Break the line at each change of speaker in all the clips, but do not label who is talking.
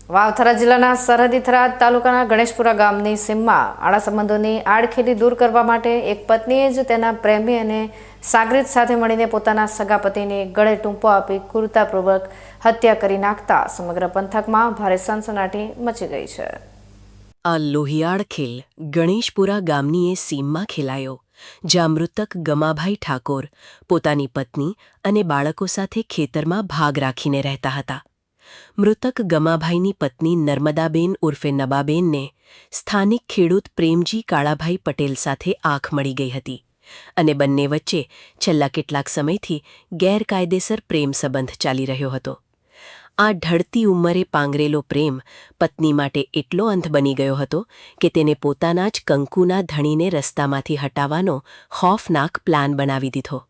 વાવથરા જિલ્લાના સરહદી થરાદ તાલુકાના ગણેશપુરા ગામની સીમમાં આડા સંબંધોની આડખેલી દૂર કરવા માટે એક પત્નીએ જ તેના પ્રેમી અને સાગરીત સાથે મળીને પોતાના સગા પતિને ગળે ટૂંપો આપી ક્રૂરતાપૂર્વક હત્યા કરી નાખતા સમગ્ર પંથકમાં ભારે સનસનાટી મચી ગઈ છે।
આ લોહિયાળ ખેલ ગણેશપુરા ગામની એ સીમમાં ખેલાયો, જ્યાં મૃતક ગમાભાઈ ઠાકોર પોતાની પત્ની અને બાળકો સાથે ખેતરમાં ભાગ રાખીને રહેતા હતા। મૃતક ગમાભાઈની પત્ની નર્મદાબેન ઉર્ફે નબાબેનને સ્થાનિક ખેડૂત પ્રેમજી કાળાભાઈ પટેલ સાથે આંખ મળી ગઈ હતી અને બંને વચ્ચે છેલ્લા કેટલાક સમયથી ગેરકાયદેસર પ્રેમ સંબંધ ચાલી રહ્યો હતો। આ ઢળતી ઉંમરે પાંગરેલો પ્રેમ પત્ની માટે એટલો અંધ બની ગયો હતો કે તેને પોતાના જ કંકુના ધણીને રસ્તામાંથી હટાવવાનો ખૌફનાક પ્લાન બનાવી દીધો।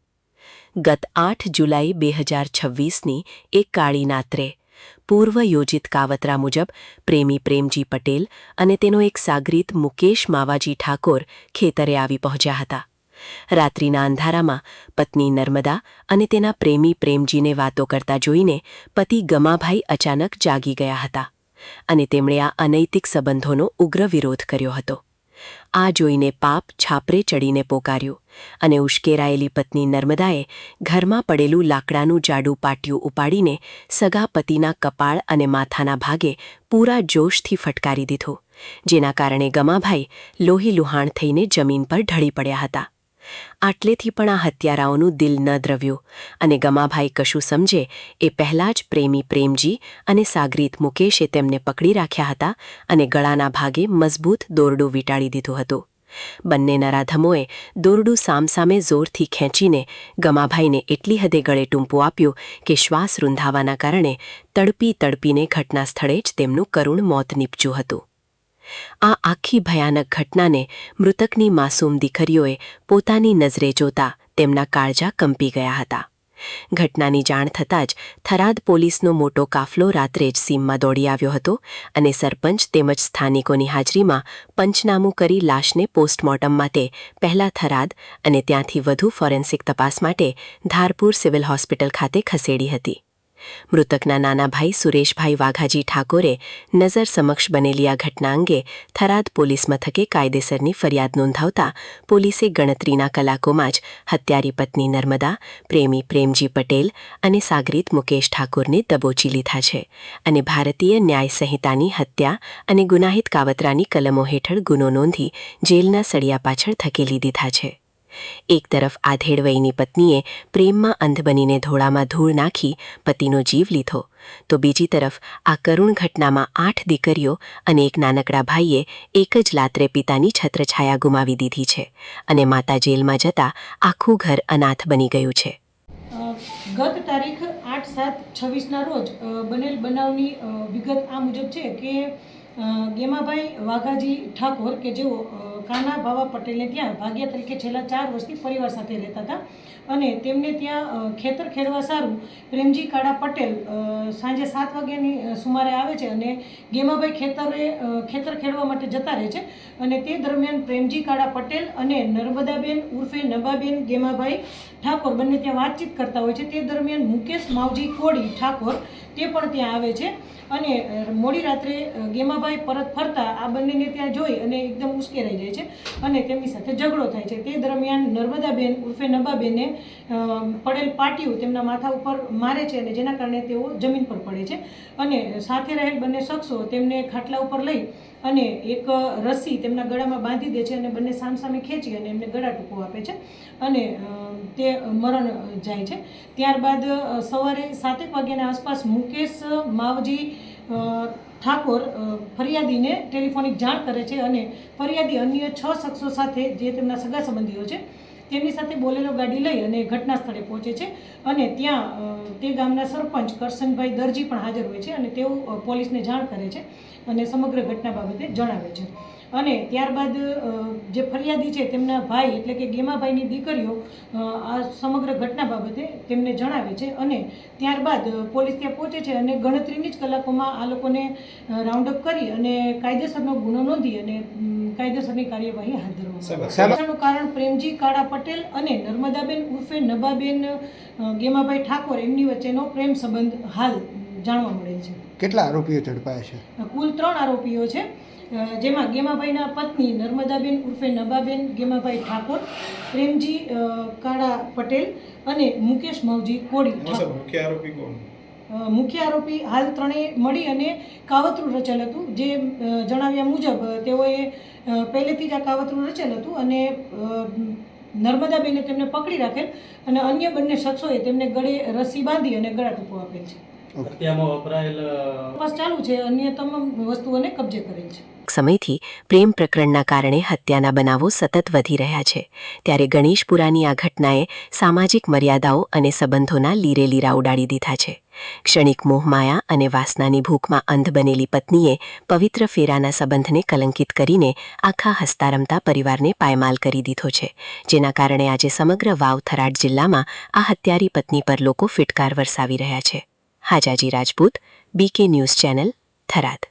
ગત 8 જુલાઈ 2026ની એક કાળી રાત્રે પૂર્વ યોજિત કાવતરા મુજબ પ્રેમી પ્રેમજી પટેલ અને તેનો એક સાગરીત મુકેશ માવાજી ઠાકોર ખેતરે આવી પહોંચ્યા હતા। રાત્રિના અંધારામાં પત્ની નર્મદા અને તેના પ્રેમી પ્રેમજીને વાતો કરતા જોઈને પતિ ગમાભાઈ અચાનક જાગી ગયા હતા અને તેમણે આ અનૈતિક સંબંધોનો ઉગ્ર વિરોધ કર્યો હતો। આ જોઈને પાપ છાપરે ચડીને પોકાર્યું અને ઉશ્કેરાયેલી પત્ની નર્મદાએ ઘરમાં પડેલું લાકડાનું જાડું પાટિયું ઉપાડીને સગા પતિના કપાળ અને માથાના ભાગે પૂરા જોશથી ફટકારી દીધું, જેના કારણે ગમાભાઈ લોહી લુહાણ થઈને જમીન પર ઢળી પડ્યા હતા। આટલેથી પણ આ હત્યારાઓનું દિલ ન દ્રવ્યું અને ગમાભાઈ કશું સમજે એ પહેલાં જ પ્રેમી પ્રેમજી અને સાગરીત મુકેશે તેમને પકડી રાખ્યા હતા અને ગળાના ભાગે મજબૂત દોરડું વીંટાળી દીધું હતું। બંને નરાધમોએ દોરડું સામસામે જોરથી ખેંચીને ગમાભાઈને એટલી હદે ગળે ટૂંપું આપ્યું કે શ્વાસ રૂંધાવાના કારણે તડપી તડપીને ઘટના સ્થળે જ તેમનું કરુણ મોત નીપજ્યું હતું। આ આખી ભયાનક ઘટનાને મૃતકની માસૂમ દીકરીઓએ પોતાની નજરે જોતા તેમના કાળજા કંપી ગયા હતા। ઘટનાની જાણ થતાં જ થરાદ પોલીસનો મોટો કાફલો રાત્રે જ સીમમાં દોડી આવ્યો હતો અને સરપંચ તેમજ સ્થાનિકોની હાજરીમાં પંચનામું કરી લાશને પોસ્ટમોર્ટમ માટે પહેલા થરાદ અને ત્યાંથી વધુ ફોરેન્સિક તપાસ માટે ધારપુર સિવિલ હોસ્પિટલ ખાતે ખસેડી હતી। મૃતકના નાના ભાઈ સુરેશભાઈ વાઘાજી ઠાકોરે નજર સમક્ષ બનેલી આ ઘટના અંગે થરાદ પોલીસ મથકે કાયદેસરની ફરિયાદ નોંધાવતા પોલીસે ગણતરીના કલાકોમાં જ હત્યારી પત્ની નર્મદા, પ્રેમી પ્રેમજી પટેલ અને સાગરીત મુકેશ ઠાકોરને દબોચી લીધા છે અને ભારતીય ન્યાય સંહિતાની હત્યા અને ગુનાહિત કાવતરાની કલમો હેઠળ ગુનો નોંધી જેલના સળિયા પાછળ ધકેલી દીધા છે। એક તરફ આધેડ વયની પત્નીએ પ્રેમમાં અંધ બનીને ધોળામાં ધૂળ નાખી પતિનો જીવ લીધો, તો બીજી તરફ આ કરુણ ઘટનામાં 8 દીકરીઓ અને એક નાનકડા ભાઈએ એક જ રાત્રે પિતાની છત્રછાયા ગુમાવી દીધી છે અને માતા જેલમાં જતા આખું ઘર અનાથ બની ગયું છે।
ગત તારીખ 8/7/26ના રોજ બનેલ બનાવની વિગત આ મુજબ છે કે ગેમાભાઈ વાઘાજી ઠાકોર કે જેઓ કાના ભાવા પટેલને ત્યાં ભાગ્યા તરીકે છેલ્લા 4 વર્ષથી પરિવાર સાથે રહેતા હતા અને તેમને ત્યાં ખેતર ખેડવા સારું પ્રેમજી કાળા પટેલ સાંજે 7 વાગ્યાની સુમારે આવે છે અને ગેમાભાઈ ખેતર ખેડવા માટે જતા રહે છે અને તે દરમિયાન પ્રેમજી કાળા પટેલ અને નર્મદાબેન ઉર્ફે નબાબેન ગેમાભાઈ ઠાકોર બંને ત્યાં વાતચીત કરતા હોય છે। તે દરમિયાન મુકેશ માવજી કોડી ઠાકોર તે પણ ત્યાં આવે છે અને મોડી રાત્રે ગેમાભાઈ પરત ફરતા આ બંનેને ત્યાં જોઈ અને એકદમ ઉશ્કેરાઈ જાય છે અને તેમની સાથે ઝઘડો થાય છે। તે દરમિયાન નર્મદાબેન ઉર્ફે નબાબેને પડેલ પાટિયું તેમના માથા ઉપર મારે છે અને જેના કારણે તેઓ જમીન પર પડે છે અને સાથે રહેલ બંને શખ્સો તેમને ખાટલા ઉપર લઈ અને એક રસ્સી તેમના ગળામાં બાંધી દે છે અને બંને સામસામે ખેંચી અને એમને ગળા ટૂંકો આપે છે અને તે મરણ જાય છે। ત્યારબાદ સવારે 7 વાગ્યાના આસપાસ મુકેશ માવજી ઠાકોર ફરિયાદીને ટેલિફોનિક જાણ કરે છે અને ફરિયાદી અન્ય 6 શખ્સો સાથે જે તેમના સગા સંબંધીઓ છે તેમની સાથે બોલેરો ગાડી લઈ અને ઘટના સ્થળે પહોંચે છે અને ત્યાં તે ગામના સરપંચ કરશનભાઈ દરજી પણ હાજર હોય છે અને તેઓ પોલીસને જાણ કરે છે અને સમગ્ર ઘટના બાબતે જણાવે છે અને ત્યારબાદ જે ફરિયાદી છે તેમના ભાઈ એટલે કે ગેમાભાઈની દીકરીઓ આ સમગ્ર ઘટના બાબતે તેમને જણાવે છે અને ત્યારબાદ પોલીસ ત્યાં પહોંચે છે અને ગણતરીની જ કલાકોમાં આ લોકોને રાઉન્ડઅપ કરી અને કાયદેસરનો ગુનો નોંધી અને કાયદેસરની કાર્યવાહી હાથ ધરવામાં કારણ પ્રેમજી કાળા પટેલ અને નર્મદાબેન ઉર્ફે નબાબેન ગેમાભાઈ ઠાકોર એમની વચ્ચેનો પ્રેમ સંબંધ હાલ જાણવા મળેલ છે।
કેટલા આરોપીઓ ઝડપાયા છે?
કુલ 3 આરોપીઓ છે, જેમાં ગેમાભાઈના પત્ની નર્મદાબેન ઉર્ફે નબાબેન ગેમાભાઈ ઠાકોર, પ્રેમજી કાળા પટેલ અને મુકેશ મવજી કોડી.
મુખ્ય આરોપી કોણ?
મુખ્ય આરોપી હાલ ત્રણેય મળી અને કાવતરું રચેલ હતું. જે જણાવ્યા મુજબ તેઓએ પહેલેથી જ આ કાવતરું રચેલ હતું અને નર્મદાબેને તેમને પકડી રાખેલ અને અન્ય બંને શખ્સોએ તેમને ગળે રસ્સી બાંધી અને ગળા ટૂંપો આપેલ છે.
હત્યામાં વપરાયેલ
તપાસ ચાલુ છે, અન્ય તમામ વસ્તુઓને કબજે કરેલ છે.
સમયથી પ્રેમ પ્રકરણના કારણે હત્યાના બનાવો સતત વધી રહ્યા છે, ત્યારે ગણેશપુરાની આ ઘટનાએ સામાજિક મર્યાદાઓ અને સંબંધોના લીરે લીરા ઉડાડી દીધા છે. ક્ષણિક મોહમાયા અને વાસનાની ભૂખમાં અંધ બનેલી પત્નીએ પવિત્ર ફેરાના સંબંધને કલંકિત કરીને આખા હસતા રમતા પરિવારને પાયમાલ કરી દીધો છે, જેના કારણે આજે સમગ્ર વાવ થરાદ જિલ્લામાં આ હત્યારી પત્ની પર લોકો ફિટકાર વરસાવી રહ્યા છે. Hajaji Rajput, BK news channel, Tharad.